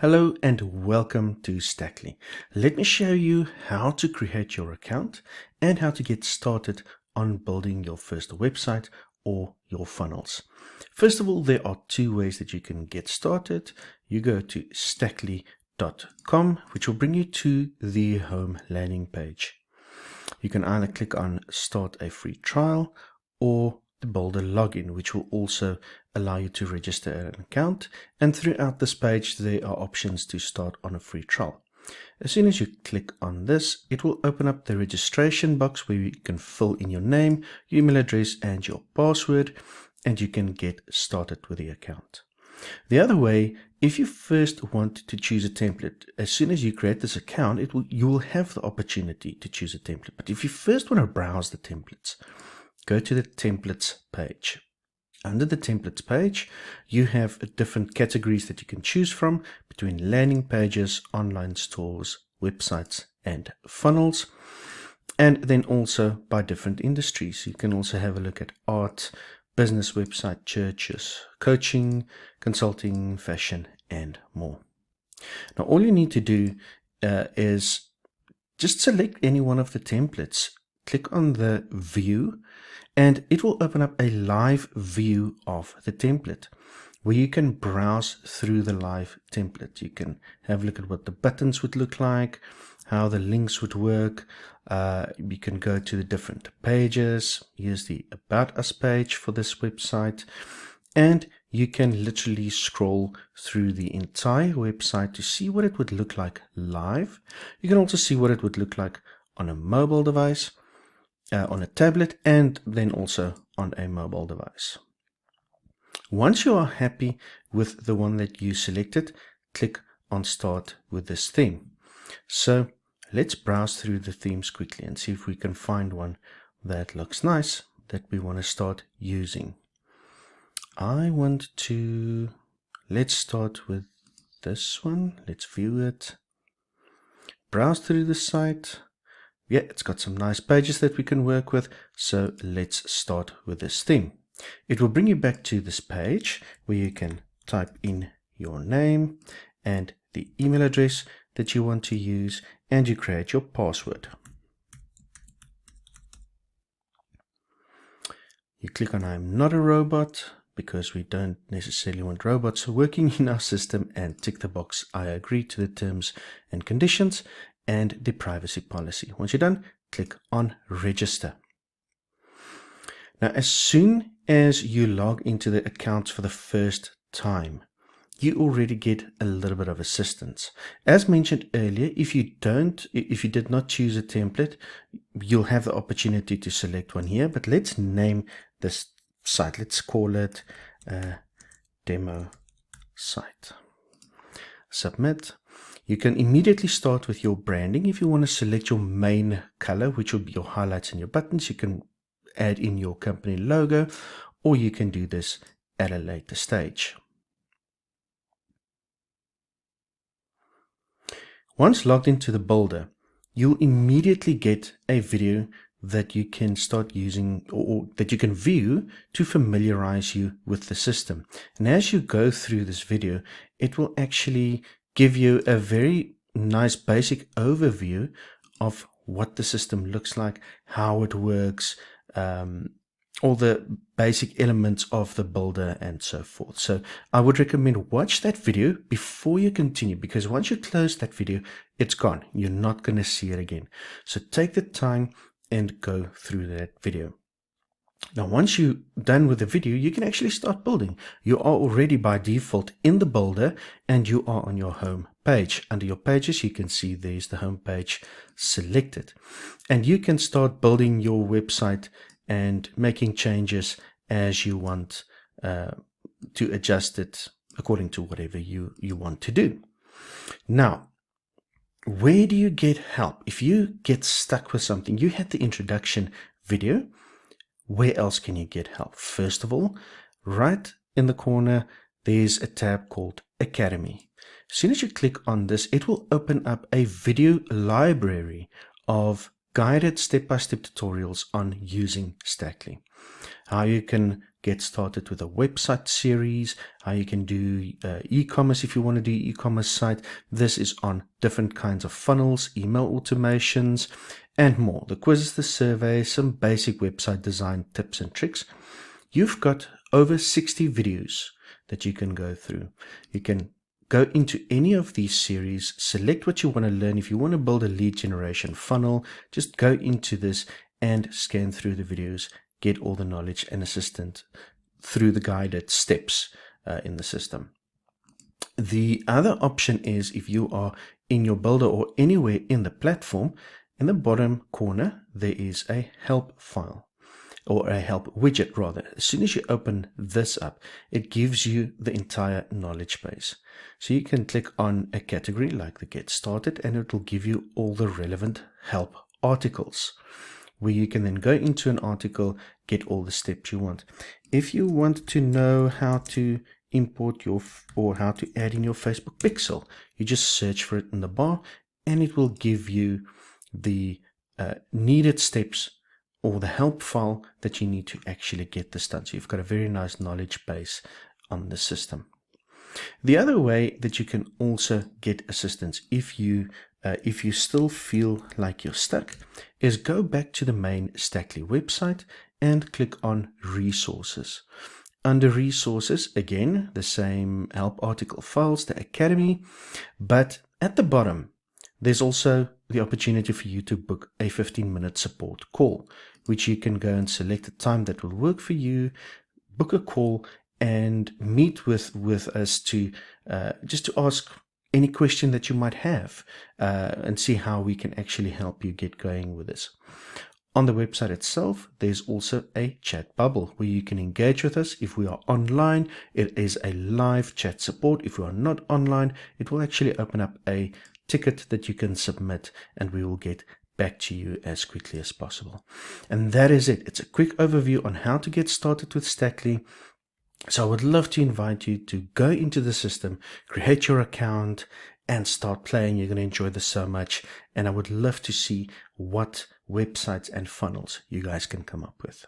Hello and welcome to Stacklii. Let me show you how to create your account and how to get started on building your first website or your funnels. First of all, there are two ways that you can get started. You go to stacklii.com, which will bring you to the home landing page. You can either click on Start a Free Trial or the Builder Login, which will also allow you to register an account. And throughout this page, there are options to start on a free trial. As soon as you click on this, it will open up the registration box where you can fill in your name, your email address, and your password, and you can get started with the account. The other way, if you first want to choose a template, as soon as you create this account, you will have the opportunity to choose a template. But if you first want to browse the templates, go to the templates page. Under the templates page, you have different categories that you can choose from between landing pages, online stores, websites, and funnels. And then also by different industries. You can also have a look at art, business website, churches, coaching, consulting, fashion, and more. Now, all you need to do is just select any one of the templates, click on the view, and it will open up a live view of the template where you can browse through the live template. You can have a look at what the buttons would look like, how the links would work. You can go to the different pages. Here's the About Us page for this website. And you can literally scroll through the entire website to see what it would look like live. You can also see what it would look like on a mobile device, on a tablet, and then also on a mobile device. Once you are happy with the one that you selected, click on Start with this theme. So let's browse through the themes quickly and see if we can find one that looks nice that we want to start using. Let's start with this one. Let's view it. Browse through the site. Yeah, it's got some nice pages that we can work with. So let's start with this theme. It will bring you back to this page where you can type in your name and the email address that you want to use, and you create your password. You click on I'm not a robot because we don't necessarily want robots working in our system, and tick the box I agree to the terms and conditions and the privacy policy. Once you're done, click on register. Now, as soon as you log into the account for the first time, you already get a little bit of assistance. As mentioned earlier, if you did not choose a template, you'll have the opportunity to select one here. But let's name this site. Let's call it demo site. Submit. You can immediately start with your branding. If you want to select your main color, which will be your highlights and your buttons, you can add in your company logo, or you can do this at a later stage. Once logged into the builder, you'll immediately get a video that you can start using, or that you can view to familiarize you with the system. And as you go through this video, it will actually give you a very nice basic overview of what the system looks like, how it works, all the basic elements of the builder, and so forth. So I would recommend watch that video before you continue, because once you close that video, it's gone. You're not going to see it again. So take the time and go through that video. Now, once you're done with the video, you can actually start building. You are already by default in the builder, and you are on your home page. Under your pages, you can see there's the home page selected. And you can start building your website and making changes as you want to adjust it according to whatever you want to do. Now, where do you get help? If you get stuck with something, you had the introduction video. Where else can you get help? First of all, right in the corner, there's a tab called Academy. As soon as you click on this, it will open up a video library of guided step-by-step tutorials on using Stacklii. How you can get started with a website series, how you can do e-commerce if you want to do e-commerce site. This is on different kinds of funnels, email automations, and more. The quizzes, the survey, some basic website design tips and tricks. You've got over 60 videos that you can go through. You can go into any of these series, select what you want to learn. If you want to build a lead generation funnel, just go into this and scan through the videos, get all the knowledge and assistance through the guided steps in the system. The other option is if you are in your builder or anywhere in the platform, in the bottom corner, there is a help file. Or a help widget rather. As soon as you open this up, it gives you the entire knowledge base. So you can click on a category like the Get Started, and it will give you all the relevant help articles, where you can then go into an article, get all the steps you want. If you want to know how to import or how to add in your Facebook pixel, you just search for it in the bar, and it will give you the needed steps or the help file that you need to actually get this done. So you've got a very nice knowledge base on the system. The other way that you can also get assistance if you still feel like you're stuck is go back to the main Stacklii website and click on resources. Under resources, again, the same help article files, the Academy, but at the bottom, there's also the opportunity for you to book a 15-minute support call, which you can go and select a time that will work for you, book a call, and meet with us to just to ask any question that you might have and see how we can actually help you get going with this. On the website itself, there's also a chat bubble where you can engage with us. If we are online, it is a live chat support. If we are not online, it will actually open up a ticket that you can submit, and we will get back to you as quickly as possible. And that is it. It's a quick overview on how to get started with Stacklii. So I would love to invite you to go into the system, create your account, and start playing. You're going to enjoy this so much. And I would love to see what websites and funnels you guys can come up with.